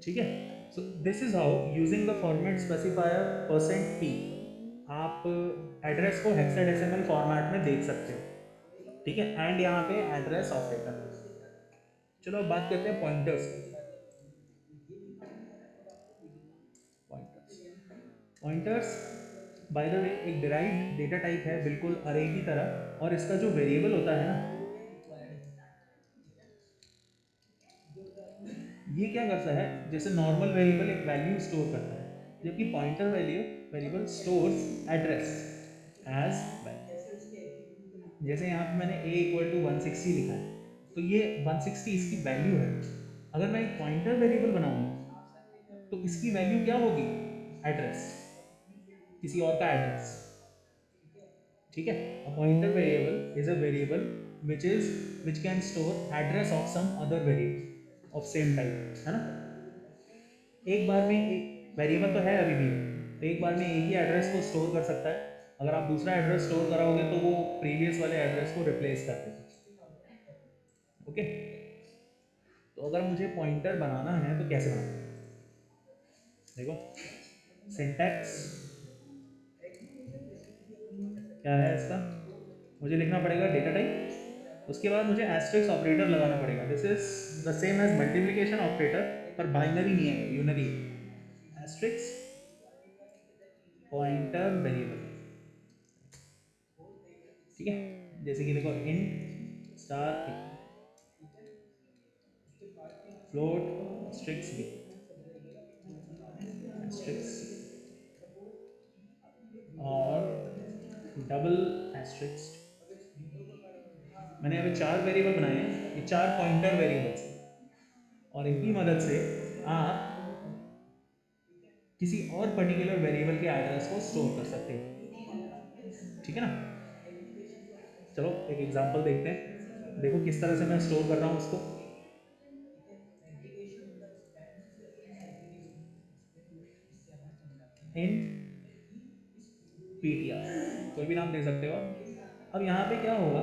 ठीक है। So this is how using the format specifier percent P आप address को हेक्साडेसिमल फॉर्मेट में देख सकते हो। ठीक है, एंड यहाँ पे एड्रेस ऑपरेटर। चलो अब बात करते हैं pointers. Pointers pointers by the way एक डिराइव्ड डेटा टाइप है, बिल्कुल अरे की तरह। और इसका जो वेरिएबल होता है ना, ये क्या करता है, जैसे नॉर्मल वेरिएबल एक वैल्यू स्टोर करता है, जबकि pointer value variable stores address as value. जैसे यहाँ पे मैंने a इक्वल टू 160 लिखा है, तो ये 160 इसकी वैल्यू है। अगर मैं एक पॉइंटर वेरिएबल बनाऊंगा तो इसकी वैल्यू क्या होगी, एड्रेस, किसी और का एड्रेस। ठीक है, a pointer variable is a variable which can store address of some other variable of same type, है ना। एक बार में एक वेरिएबल तो है अभी भी, तो एक बार में एक ही एड्रेस को स्टोर कर सकता है। अगर आप दूसरा एड्रेस स्टोर कराओगे तो वो प्रीवियस वाले एड्रेस को रिप्लेस कर देगा। ओके, तो अगर मुझे पॉइंटर बनाना है तो कैसे बनाऊँ, देखो सिंटैक्स क्या है इसका, मुझे लिखना पड़ेगा डेटा टाइप, उसके बाद मुझे एस्ट्रिक्स ऑपरेटर लगाना पड़ेगा। This is the same as multiplication operator, पर बाइनरी नहीं है, यूनरी है। एस्ट्रिक्स पॉइंटर वेरिएबल, ठीक है। जैसे कि देखो int star float asterisk B, asterisk और डबल एस्ट्रिक्स। मैंने अभी चार वेरिएबल बनाए हैं, ये चार पॉइंटर वेरिएबल्स हैं, और इनकी मदद से आप किसी और पर्टिकुलर वेरिएबल के एड्रेस को स्टोर कर सकते हैं। ठीक है ना। चलो एक एग्जांपल देखते हैं, देखो किस तरह से मैं स्टोर कर रहा हूँ उसको। इन पीटीआर कोई भी नाम दे सकते हो आप। अब यहाँ पे क्या होगा,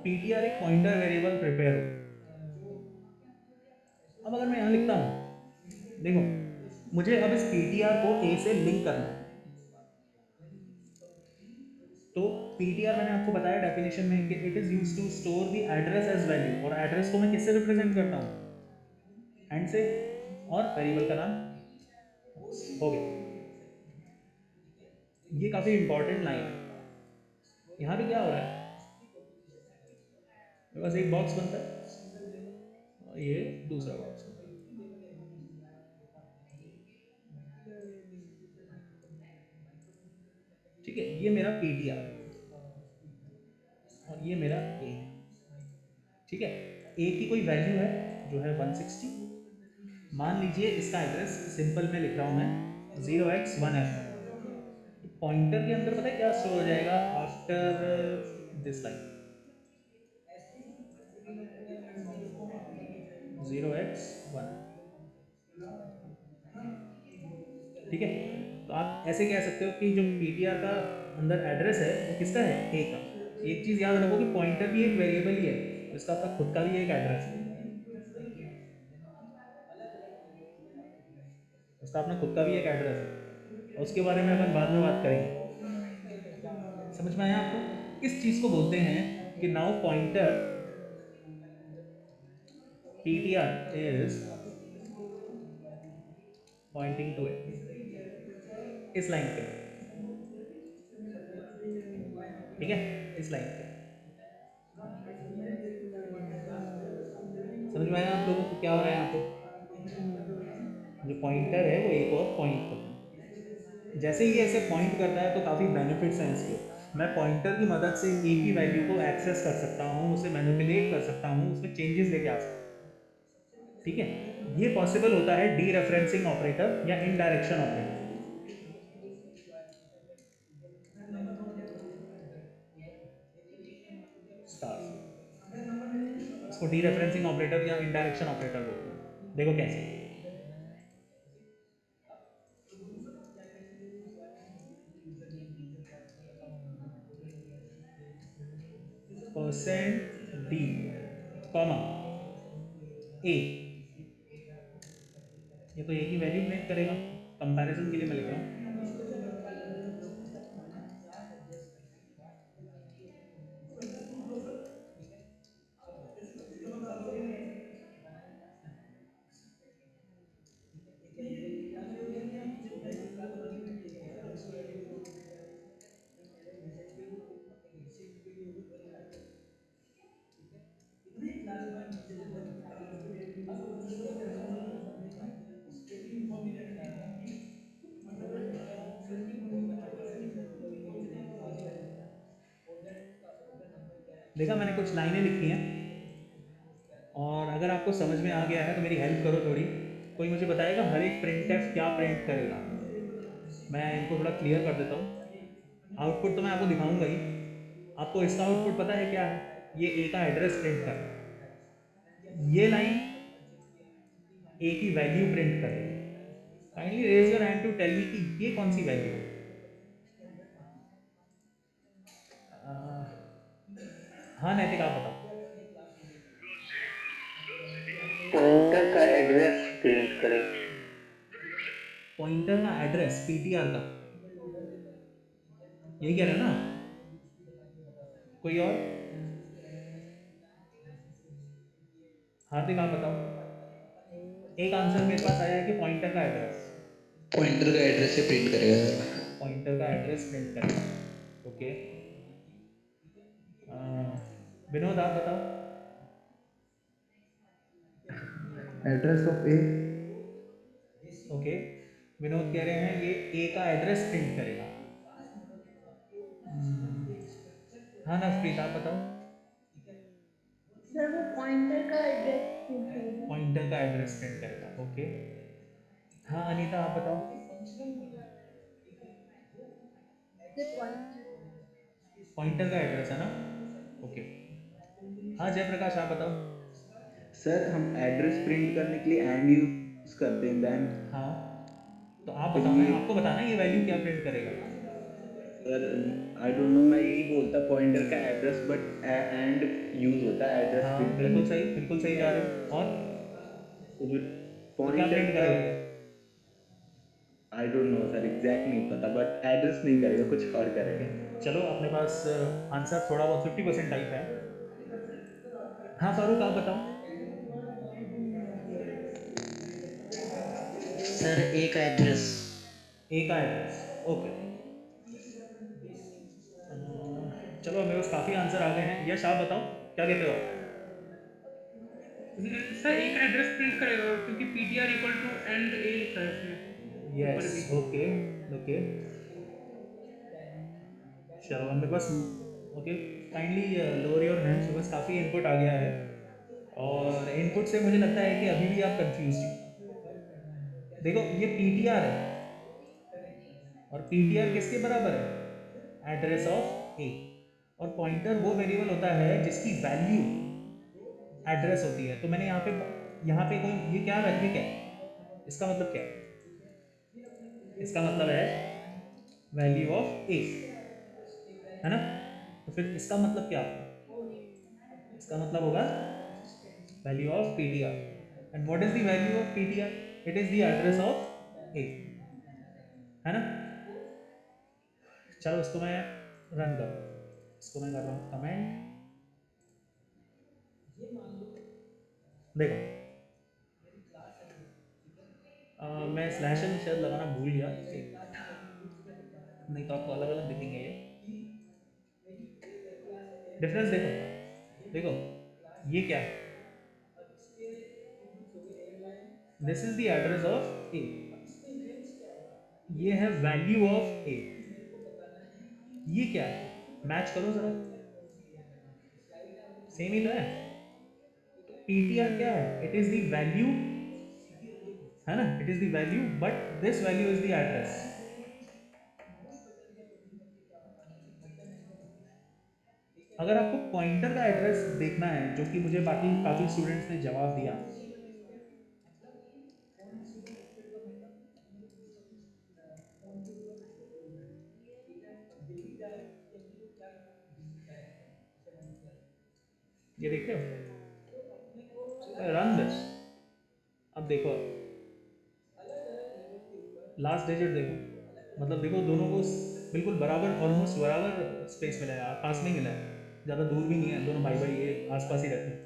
पीटीआर एक पॉइंटर वेरिएबल प्रिपेयर हो। अब अगर मैं यहाँ लिखता हूँ, देखो मुझे अब इस पीटीआर को ए से लिंक करना है। तो पीटीआर मैंने आपको बताया डेफिनेशन में कि it is used to store the address as value, और एड्रेस को मैं किससे रिप्रेजेंट करता हूँ, एंड से, और वेरिएबल का नाम हो गया। ये काफी इंपॉर्टेंट लाइन है। यहाँ पे क्या हो रहा है, मेरे पास एक बॉक्स बनता है और ये दूसरा बॉक्स बनता है। ठीक है, ये मेरा पीटीआर है और ये मेरा ए है। ठीक है, ए की कोई वैल्यू है जो है 160। मान लीजिए इसका एड्रेस सिंपल में लिख रहा हूँ मैं 0x1f। पॉइंटर के अंदर पता है क्या स्टोर हो जाएगा आफ्टर दिस लाइन, 0x1। ठीक है, तो आप ऐसे कह सकते हो कि जो पीटीआर का अंदर एड्रेस है वो किसका है, ए का। एक चीज याद रखो कि पॉइंटर भी एक वेरिएबल ही है, तो इसका अपना खुद का भी एक एड्रेस है, इसका अपना खुद का भी एक एड्रेस है, और उसके बारे में अपन बाद में बात करेंगे। समझ में आया आपको, किस चीज को बोलते हैं कि now pointer PTR is pointing to it, इस लाइन पे। ठीक है, इस लाइन पे। समझ में आया आप लोगों को क्या हो रहा है यहाँ पे, जो पॉइंटर है वो एक और पॉइंट करता है। जैसे ही ऐसे पॉइंट करता है तो काफ़ी बेनिफिट्स हैं इसके। मैं पॉइंटर की मदद से एक ही वैल्यू को एक्सेस कर सकता हूँ, उसे मैनिपुलेट कर सकता हूँ, उसमें चेंजेस लेके आ सकता हूँ। ठीक है, ये पॉसिबल होता है डी रेफरेंसिंग ऑपरेटर या इनडायरेक्शन ऑपरेटर। स्टार, इसको डी रेफरेंसिंग ऑपरेटर या इनडायरेक्शन ऑपरेटर बोलते हैं। देखो कैसे, परसेंट डी कॉमा ए, ये तो एक ही वैल्यू प्रिंट करेगा, कंपैरिजन के लिए मैं लिख रहा हूँ। देखा, मैंने कुछ लाइनें लिखी हैं, और अगर आपको समझ में आ गया है तो मेरी हेल्प करो थोड़ी। कोई मुझे बताएगा हर एक प्रिंट एफ क्या प्रिंट करेगा? मैं इनको थोड़ा क्लियर कर देता हूँ। आउटपुट तो मैं आपको दिखाऊंगा ही। आपको इसका आउटपुट पता है क्या है? ये ए का एड्रेस प्रिंट कर रहा है। ये लाइन ए की वैल्यू प्रिंट कर रही है। Kindly raise your hand to tell me कि ये कौन सी वैल्यू है। हाँ नैतिक, आप बताओ। पॉइंटर का एड्रेस प्रिंट करें। पॉइंटर का एड्रेस पीटीआर का, यही कह रहे हो ना? कोई और? हार्दिक आप बताओ। एक आंसर मेरे पास आया है कि पॉइंटर का एड्रेस। पॉइंटर का एड्रेस से प्रिंट करेगा सर। पॉइंटर का एड्रेस प्रिंट करेगा। ओके, विनोद आप बताओ। Address of A. Okay, Vinod कह रहे हैं ये ए का एड्रेस प्रिंट करेगा। हाँ नवप्रीत आप बताओ। सर वो पॉइंटर का एड्रेस प्रिंट करेगा। पॉइंटर का एड्रेस प्रिंट करेगा, ओके। हाँ अनीता आप बताओ। Sir pointer. पॉइंटर का एड्रेस है ना, ओके। हाँ जयप्रकाश आप बताओ। सर हम एड्रेस प्रिंट करने के लिए एंड यूज करते हैं, देन हाँ तो आप तो बताना, ये आपको बताना ये वैल्यू क्या प्रिंट करेगा। सर आई डोंट नो, मैं यही बोलता पॉइंटर का एड्रेस, बट एंड यूज होता है एड्रेस हाँ प्रिंट करने बिल्कुल के सही, लिए। बिल्कुल सही जा रहे हो। और तो फिर तो क्या पॉइंटर प्रिंट का करेगा? I don't know sir, exact नहीं पता, बट एड्रेस नहीं करेगा, कुछ और करेगा। चलो अपने पास आंसर थोड़ा बहुत 50% टाइप है। हाँ फारूक आप बताओ। सर ए का एड्रेस। ए का एड्रेस, ओके। चलो मेरे पास काफ़ी आंसर आ गए हैं। यश आप बताओ, क्या कहते हो आप? सर एक एड्रेस प्रिंट करेगा क्योंकि PTR equal to and A लिखा है उसमें ऊपर यस, भी। Okay okay. चलो मेरे पास, okay, kindly lower your hands. मेरे पास काफ़ी इनपुट आ गया है, और इनपुट से मुझे लगता है कि अभी भी आप कंफ्यूज हो। देखो ये पीटीआर है, और पीटीआर किसके बराबर है? एड्रेस ऑफ ए। और पॉइंटर वो वेरिएबल होता है जिसकी वैल्यू एड्रेस होती है। तो मैंने यहाँ पे कोई ये क्या वैल्यू क्या है, इसका मतलब क्या है? इसका मतलब है वैल्यू ऑफ ए, है ना? तो फिर इसका मतलब क्या होगा? इसका मतलब होगा value of PTR. And what is the value of PTR? It is the address of A, है ना? चलो इसको मैं रन कर, इसको मैं कर रहा हूँ कमेंट। देखो मैं स्लैश एन शायद लगाना भूल गया, एक मिनट, नहीं तो आपको अलग अलग दिखेंगे ये। डिफरेंस देखो, देखो ये क्या है? This is the address of A, ये है वैल्यू ऑफ ए। ये क्या है? मैच करो जरा, सेम ही तो है। पीटीआर क्या है? इट इज द वैल्यू, है ना? It is the value, but this value is the address. अगर आपको पॉइंटर का एड्रेस देखना है, जो कि मुझे बाकी काफ़ी स्टूडेंट्स ने जवाब दिया, ये देखते हो, रन दिस। अब देखो, लास्ट डिजिट देखो, मतलब देखो दोनों को बिल्कुल बराबर, ऑलमोस्ट बराबर स्पेस मिला है, पास में मिला है, ज़्यादा दूर भी नहीं है, दोनों भाई भाई ये आसपास ही रहते हैं।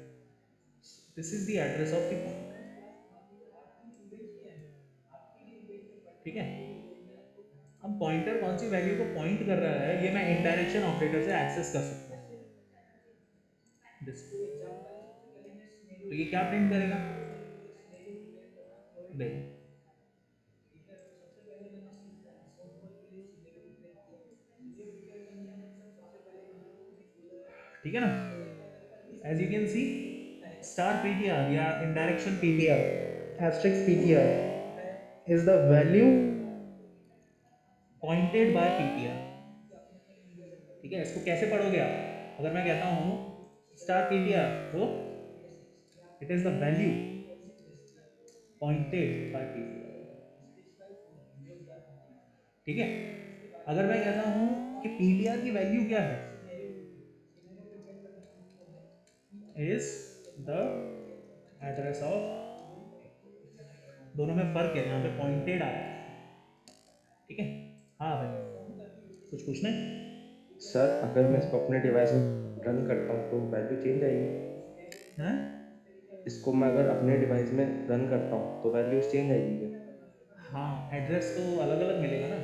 This is the address of the point. ठीक है, अब पॉइंटर कौन सी वैल्यू को पॉइंट कर रहा है ये मैं इंडायरेक्शन ऑपरेटर से एक्सेस कर सकता हूँ। तो ये क्या प्रिंट करेगा, देखो ठीक है ना, as you can see star PTR या indirection PTR asterisk PTR is the value pointed by PTR. ठीक है, इसको कैसे पढ़ोगे आप, अगर मैं कहता हूँ स्टार पीटीआर तो it is the value pointed by PTR. ठीक है, अगर मैं कहता हूँ कि पीटीआर की वैल्यू क्या है, इज द एड्रेस ऑफ, दोनों में फर्क है, यहाँ पे पॉइंटेड आया है। ठीक है, हाँ भाई कुछ पूछना है? सर अगर मैं इसको अपने डिवाइस में रन करता हूँ तो वैल्यू चेंज आएगी? हैं? इसको मैं अगर अपने डिवाइस में रन करता हूँ तो वैल्यू चेंज आएगी क्या? हाँ, एड्रेस तो अलग अलग मिलेगा ना,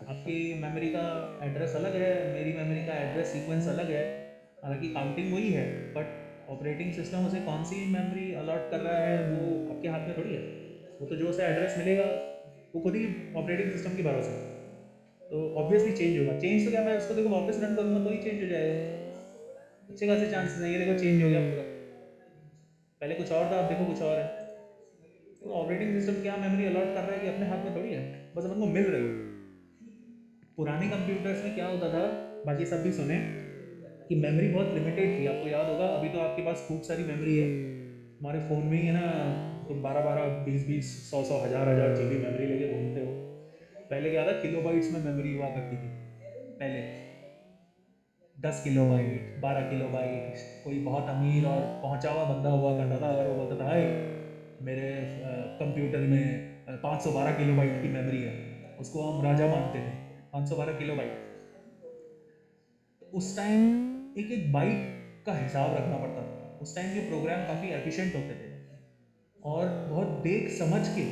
आपकी मेमोरी का एड्रेस अलग है, मेरी मेमोरी का एड्रेस सीक्वेंस अलग है, हालांकि काउंटिंग वही है, बट ऑपरेटिंग सिस्टम उसे कौन सी मेमोरी अलॉट कर रहा है वो आपके हाथ में थोड़ी है। वो तो जो उसे एड्रेस मिलेगा वो खुद ही ऑपरेटिंग सिस्टम की भरोसे है, तो ऑब्वियसली चेंज होगा। चेंज तो क्या, मैं उसको देखो वापस रन करूँगा तो ही चेंज हो जाएगा, अच्छे खासे चांसेस हैं। ये देखो चेंज हो गया पूरा, पहले कुछ और था अब देखो कुछ और है। तो ऑपरेटिंग सिस्टम क्या मेमोरी अलॉट कर रहा है कि अपने हाथ में थोड़ी है, बस अपन को मिल रही है। पुराने कंप्यूटर्स में क्या होता था, बाकी सब भी सुने, कि मेमोरी बहुत लिमिटेड थी। आपको याद होगा, अभी तो आपके पास खूब सारी मेमोरी है, हमारे फ़ोन में ही है ना, तुम 12-12, 20-20, 100-100, 1000-1000 GB मेमोरी लेके घूमते हो। पहले क्या था, किलोबाइट्स में मेमोरी हुआ करती थी, पहले 10 किलोबाइट, 12 किलोबाइट। कोई बहुत अमीर और पहुंचा हुआ बंदा हुआ करता था, अगर वो बोलता था हाय मेरे कंप्यूटर में 512 किलोबाइट की मेमोरी है, उसको हम राजा मानते थे। 512 किलोबाइट, उस टाइम एक एक बाइट का हिसाब रखना पड़ता था। उस टाइम के प्रोग्राम काफ़ी एफिशिएंट होते थे और बहुत देख समझ के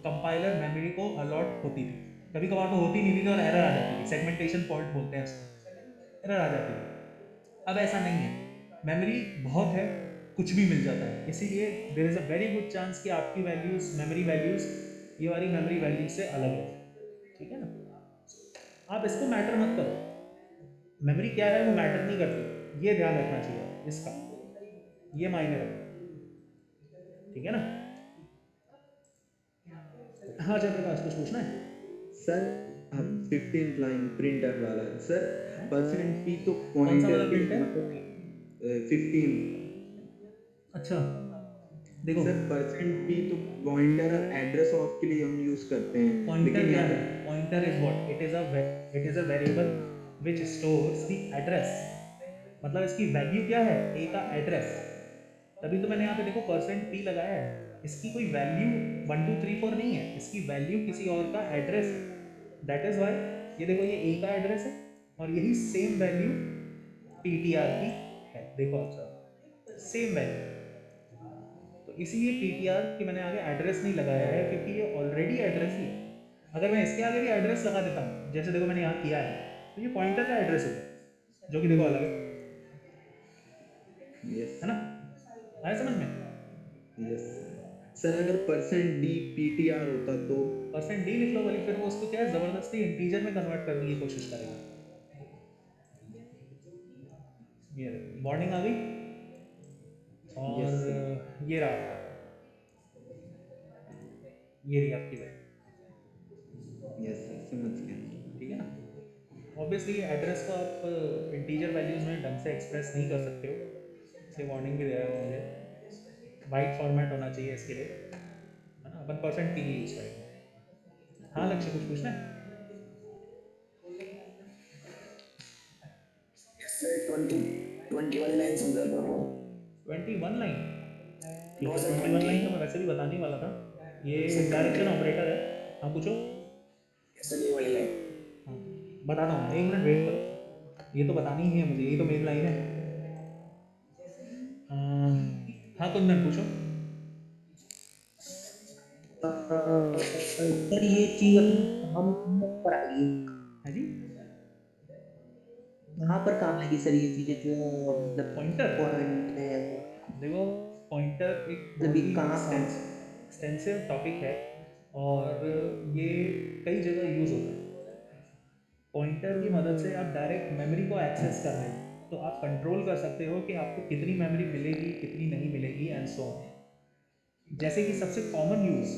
कंपाइलर मेमोरी को अलॉट होती थी। कभी कभार तो होती नहीं थी और एरर आ जाती थी, सेगमेंटेशन फॉल्ट बोलते हैं उसको, एरर आ जाती थी। अब ऐसा नहीं है, मेमोरी बहुत है, कुछ भी मिल जाता है, इसीलिए there is a very good chance कि आपकी वैल्यूज़, मेमोरी वैल्यूज़ ये वाली मेमोरी वैल्यूज से अलग है। ठीक है ना, आप इसको मैटर मत करो, मेमोरी क्या है वो मैटर नहीं करती, ये ध्यान रखना चाहिए इसका, ये मायने रखो। ठीक है ना, हाँ जयप्रकाश कुछ पूछना है? सर अब 15th लाइन प्रिंटर वाला सर, परसेंट पी तो कौन सा वाला पॉइंटर के printer? 15। अच्छा देखो, सर परसेंट पी तो पॉइंटर और एड्रेस ऑफ के लिए हम यूज करते हैं, पॉइंटर लेकिन क्या यहाँ है, पे pointer is what, it is a variable which stores the address. मतलब इसकी वैल्यू क्या है, ए का एड्रेस। तभी तो मैंने यहाँ पे देखो परसेंट पी लगाया है, इसकी कोई वैल्यू 1 2 3 4 नहीं है, इसकी वैल्यू किसी और का एड्रेस है। दैट इज वाई ये देखो, ये ए का एड्रेस है और यही सेम वैल्यू पीटीआर की है, देखो आप सब सेम वैल्यू। तो इसीलिए पीटीआर के मैंने आगे एड्रेस नहीं लगाया है, क्योंकि ये ऑलरेडी एड्रेस ही है। अगर मैं इसके आगे भी एड्रेस लगा देता हूँ, जैसे देखो मैंने यहाँ किया है, तो ये पॉइंटर का एड्रेस होगा, जो कि देखो अलग यस है ना, आया समझ में? यस सर, अगर परसेंट डी पीटीआर होता तो परसेंट डी लिख लो वाली, फिर वो उसको क्या है ज़बरदस्ती इंटीजर में कन्वर्ट करने की कोशिश करेगा। ये वार्निंग आ गई, और Yes, sir. ये रहा आपका, ये रही आपकी वैल्यू। यस सर, समझ गया। ठीक है ना, ऑब्वियसली एड्रेस को आप इंटीजर वैल्यूज़ में ढंग से एक्सप्रेस नहीं कर सकते हो, इसलिए वार्निंग भी दे रहा है मुझे, वाइट फॉर्मेट होना चाहिए इसके लिए, है ना, अपन परसेंट टी यूज़ करेंगे। हाँ लक्ष्य कुछ पूछना है? सर 21 लाइन समझा था। 21 लाइन, ठीक है, 21 लाइन तो मैं वैसे भी बताने वाला था, ये डायरेक्शन ऑपरेटर है। हाँ पूछो। सर ये वाली लाइन हाँ, बताता हूँ, एक मिनट वेट करो, ये तो बतानी ही है मुझे, ये तो मेन लाइन है। हाँ कुंदन पूछो। सर ये चीज अपनी हम पर आ गई है जी, कहाँ पर काम लगी सर ये चीजें जो मतलब पॉइंटर। पॉइंट है देखो पॉइंटर एक मतलब बहुत ये ही कहाँ काम एक्सटेंसिव टॉपिक है और ये कई जगह यूज़ होता है। पॉइंटर की मदद से आप डायरेक्ट मेमोरी को एक्सेस कर रहे हो, तो आप कंट्रोल कर सकते हो कि आपको कितनी मेमोरी मिलेगी कितनी नहीं मिलेगी एंड सो ऑन। जैसे कि सबसे कॉमन यूज़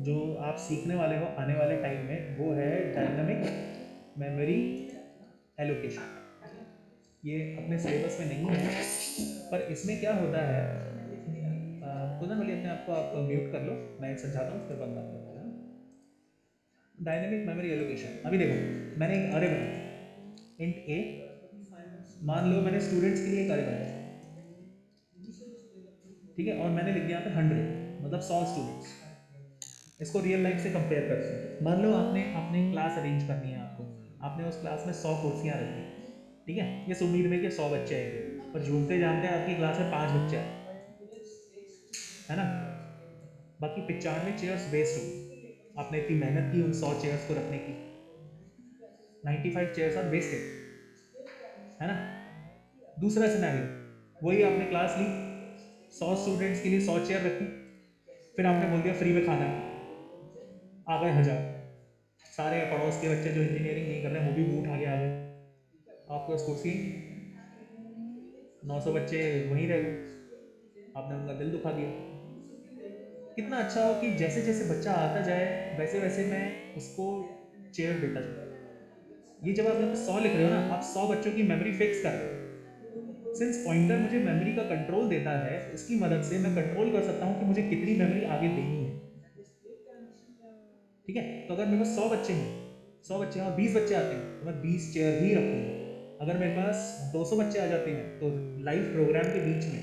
जो आप सीखने वाले हो आने वाले टाइम में वो है डायनामिक मेमोरी एलोकेशन। ये अपने सिलेबस में नहीं है, पर इसमें क्या होता है, कुंदन बोलिए अपने आपको आप म्यूट कर लो, मैं एक समझाता हूँ फिर बंद कर देना। डायनेमिक मेमोरी एलोकेशन, अभी देखो मैंने एक अरे बनाया इंट ए, मान लो मैंने स्टूडेंट्स के लिए एक अरे बनाया, ठीक है, और मैंने लिख दिया यहाँ पे 100, मतलब 100 स्टूडेंट्स। इसको रियल लाइफ से कंपेयर करते हैं। मान लो आपने आपने क्लास अरेंज करनी है, आपको आपने उस क्लास में 100 कुर्सियाँ रखी, ठीक है, ये उम्मीद में कि 100 बच्चे आएंगे, पर झूमते जानते आपकी क्लास में 5 बच्चे आए, है ना, बाकी 95 चेयर्स वेस्ट हो। आपने इतनी मेहनत की उन 100 चेयर्स को रखने की, 95 चेयर्स आर वेस्टेड, है ना। दूसरा सिनेरियो, वही आपने क्लास ली, 100 स्टूडेंट्स के लिए 100 चेयर रखी, फिर आपने बोल दिया फ्री में खाना है, आ गए 1000, सारे पड़ोस के बच्चे जो इंजीनियरिंग नहीं कर रहे हैं वो भी मुंह उठा के आ गए, आपके पास कुर्सी 900 बच्चे वहीं रह गए, आपने उनका दिल दुखा दिया। कितना अच्छा हो कि जैसे जैसे बच्चा आता जाए वैसे वैसे मैं उसको चेयर देता जाऊँ। ये जब आप यहाँ पे 100 लिख रहे हो ना, आप 100 बच्चों की मेमोरी फिक्स कर रहे हो। सिंस पॉइंटर मुझे मेमोरी का कंट्रोल देता है, इसकी मदद से मैं कंट्रोल कर सकता हूँ कि मुझे कितनी मेमोरी आगे देनी है, ठीक है। तो अगर मेरे पास 100 बच्चे हैं, 100 बच्चे हैं और 20 बच्चे आते हैं तो मैं 20 चेयर ही रखूँगा। अगर मेरे पास 200 बच्चे आ जाते हैं तो लाइव प्रोग्राम के बीच में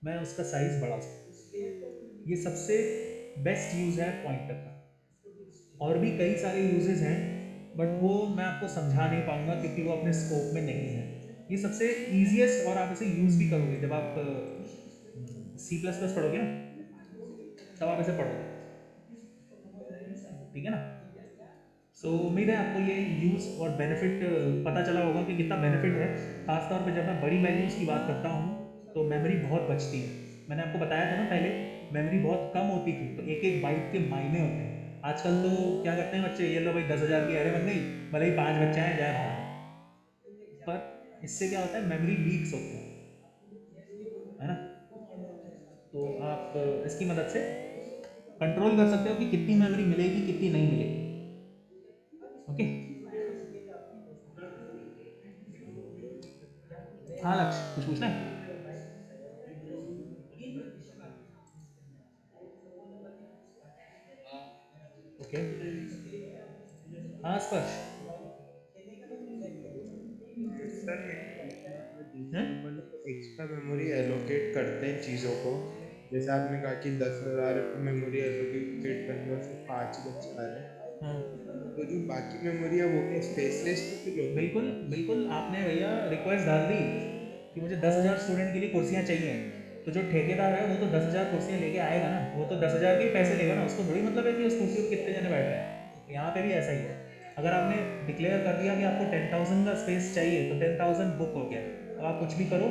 मैं उसका साइज बढ़ा सकता हूँ। ये सबसे बेस्ट यूज़ है पॉइंटर का। और भी कई सारे यूजेस हैं, बट वो मैं आपको समझा नहीं पाऊंगा क्योंकि वो अपने स्कोप में नहीं है। ये सबसे ईजीएस्ट, और आप इसे यूज़ भी करोगे जब आप C++ पढ़ोगे ना, तब आप इसे पढ़ोगे, ठीक है ना। सो उम्मीद है आपको ये यूज़ और बेनिफिट पता चला होगा कि कितना बेनिफिट है। खासतौर पे जब मैं बड़ी वैल्यूज़ की बात करता हूँ तो मेमोरी बहुत बचती है। मैंने आपको बताया था ना पहले, मेमोरी बहुत कम होती थी, तो एक एक बाइट के मायने होते हैं। आजकल तो क्या करते हैं बच्चे, ये लो भाई 10,000 की एरे बन गई, भले ही 5 बच्चे आए जाए भाग, पर इससे क्या होता है, मेमोरी लीक्स होती है ना। तो आप इसकी मदद से कंट्रोल कर सकते हो कि कितनी मेमोरी मिलेगी कितनी नहीं मिलेगी। ओके, हाँ लक्ष्य कुछ पूछना है? ओके, हाँ स्पर्श। सर जैसे हैं? अपन एक्स्ट्रा मेमोरी एलोकेट करते हैं चीज़ों को, जैसे आपने कहा कि 10,000 मेमोरी एलोकेट करने में सिर्फ 5 बच्चे आ रहे हैं, हाँ तो जो बाकी मेमोरी है वो क्या स्पेसलेस तो फिल होगी? बिल्कुल बिल्कुल, आपने भैया रिक्वेस्ट डाल दी कि मुझे 10,000 स्टूडेंट के लिए कुर्सियाँ चाहिए, तो जो ठेकेदार है वो तो 10,000 कुर्सियाँ लेके आएगा ना, वो तो 10,000 के ही पैसे लेगा ना, उसको थोड़ी मतलब है कि उस कुर्सी पर कितने जने बैठ रहे हैं। यहाँ पे भी ऐसा ही है, अगर आपने डिक्लेयर कर दिया कि आपको 10,000 का स्पेस चाहिए तो 10,000 बुक हो गया, अब आप कुछ भी करो